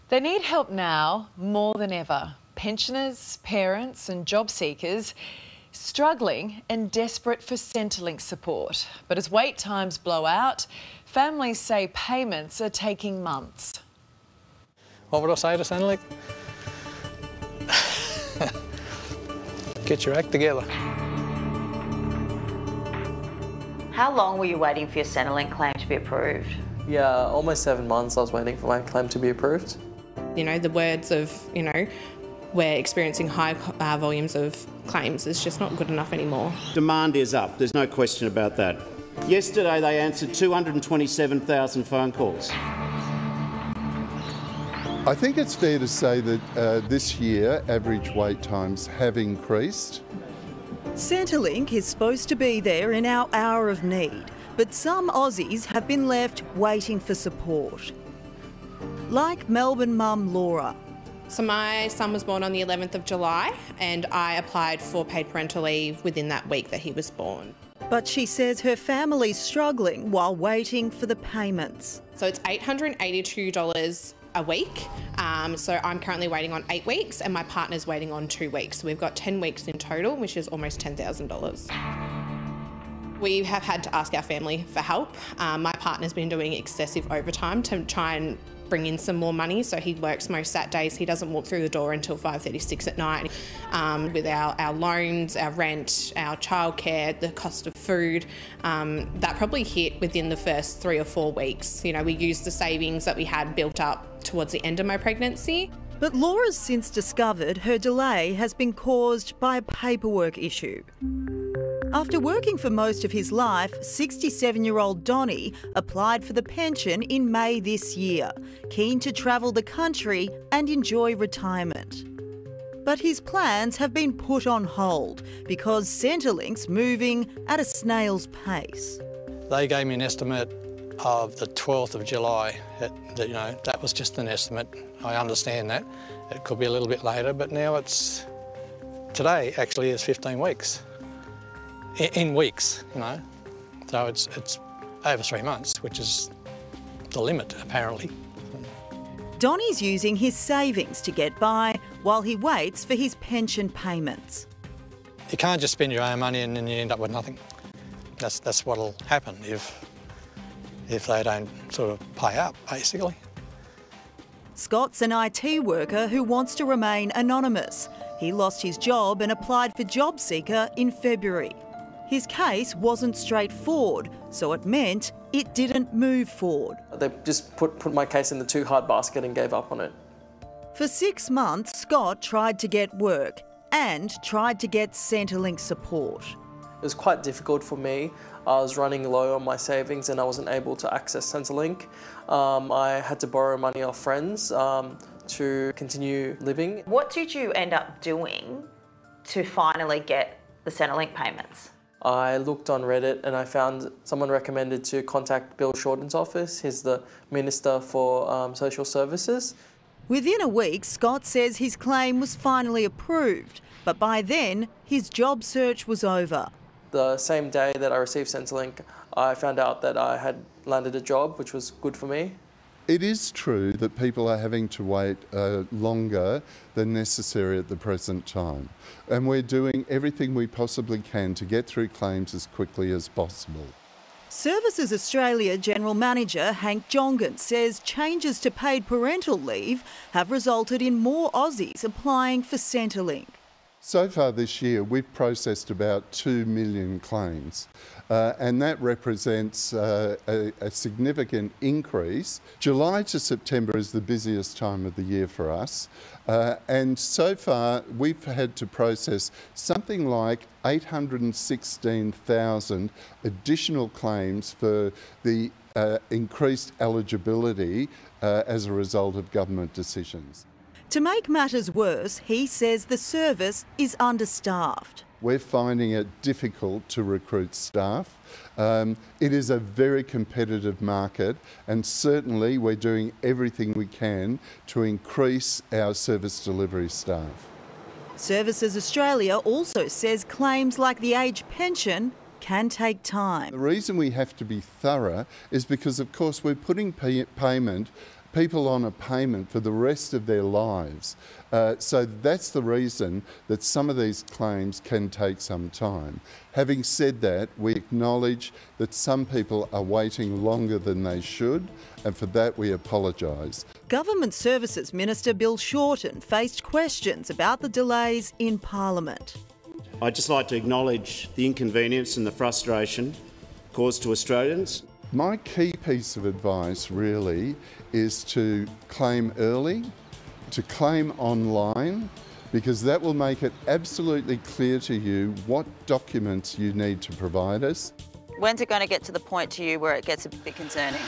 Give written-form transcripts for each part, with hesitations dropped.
They need help now more than ever. Pensioners, parents and job seekers struggling and desperate for Centrelink support. But as wait times blow out, families say payments are taking months. What would I say to Centrelink? Get your act together. How long were you waiting for your Centrelink claim to be approved? Yeah, almost 7 months I was waiting for my claim to be approved. You know, the words of, we're experiencing high volumes of claims is just not good enough anymore. Demand is up, there's no question about that. Yesterday they answered 227,000 phone calls. I think it's fair to say that this year average wait times have increased. Centrelink is supposed to be there in our hour of need, but some Aussies have been left waiting for support. Like Melbourne mum Laura. So my son was born on the 11th of July and I applied for paid parental leave within that week that he was born. But she says her family's struggling while waiting for the payments. So it's $882 a week. So I'm currently waiting on 8 weeks and my partner's waiting on 2 weeks. So we've got 10 weeks in total, which is almost $10,000. We have had to ask our family for help. My partner's been doing excessive overtime to try and bring in some more money, so he works most Saturdays. He doesn't walk through the door until 5:36 at night. With our loans, our rent, our childcare, the cost of food, that probably hit within the first 3 or 4 weeks. We used the savings that we had built up towards the end of my pregnancy. But Laura's since discovered her delay has been caused by a paperwork issue. After working for most of his life, 67-year-old Donnie applied for the pension in May this year, keen to travel the country and enjoy retirement. But his plans have been put on hold because Centrelink's moving at a snail's pace. They gave me an estimate of the 12th of July. That was just an estimate. I understand that. It could be a little bit later, but now today actually is 15 weeks. In weeks, So it's over 3 months, which is the limit, apparently. Donnie's using his savings to get by while he waits for his pension payments. You can't just spend your own money and then you end up with nothing. That's what'll happen if they don't sort of pay up, basically. Scott's an IT worker who wants to remain anonymous. He lost his job and applied for JobSeeker in February. His case wasn't straightforward, so it meant it didn't move forward. They just put my case in the too hard basket and gave up on it. For 6 months, Scott tried to get work and tried to get Centrelink support. It was quite difficult for me. I was running low on my savings and I wasn't able to access Centrelink. I had to borrow money off friends to continue living. What did you end up doing to finally get the Centrelink payments? I looked on Reddit and I found someone recommended to contact Bill Shorten's office. He's the Minister for Social Services. Within a week, Scott says his claim was finally approved, but by then his job search was over. The same day that I received Centrelink, I found out that I had landed a job, which was good for me. It is true that people are having to wait longer than necessary at the present time, and we're doing everything we possibly can to get through claims as quickly as possible. Services Australia General Manager Hank Jongan says changes to paid parental leave have resulted in more Aussies applying for Centrelink. So far this year, we've processed about 2 million claims, and that represents a significant increase. July to September is the busiest time of the year for us, and so far we've had to process something like 816,000 additional claims for the increased eligibility as a result of government decisions. To make matters worse, he says the service is understaffed. We're finding it difficult to recruit staff. It is a very competitive market, and certainly we're doing everything we can to increase our service delivery staff. Services Australia also says claims like the age pension can take time. The reason we have to be thorough is because, of course, we're putting payment people on a payment for the rest of their lives. So that's the reason that some of these claims can take some time. Having said that, we acknowledge that some people are waiting longer than they should, and for that we apologise. Government Services Minister Bill Shorten faced questions about the delays in Parliament. I'd just like to acknowledge the inconvenience and the frustration caused to Australians. My key piece of advice really is to claim early, to claim online, because that will make it absolutely clear to you what documents you need to provide us. When's it going to get to the point to you where it gets a bit concerning?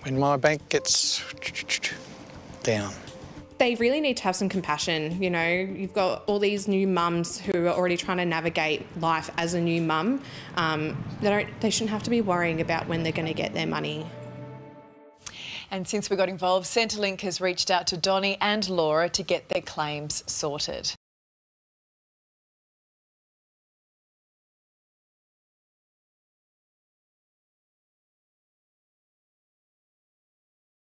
When my bank gets down. They really need to have some compassion. You know, you've got all these new mums who are already trying to navigate life as a new mum. They shouldn't have to be worrying about when they're going to get their money. And since we got involved, Centrelink has reached out to Donnie and Laura to get their claims sorted.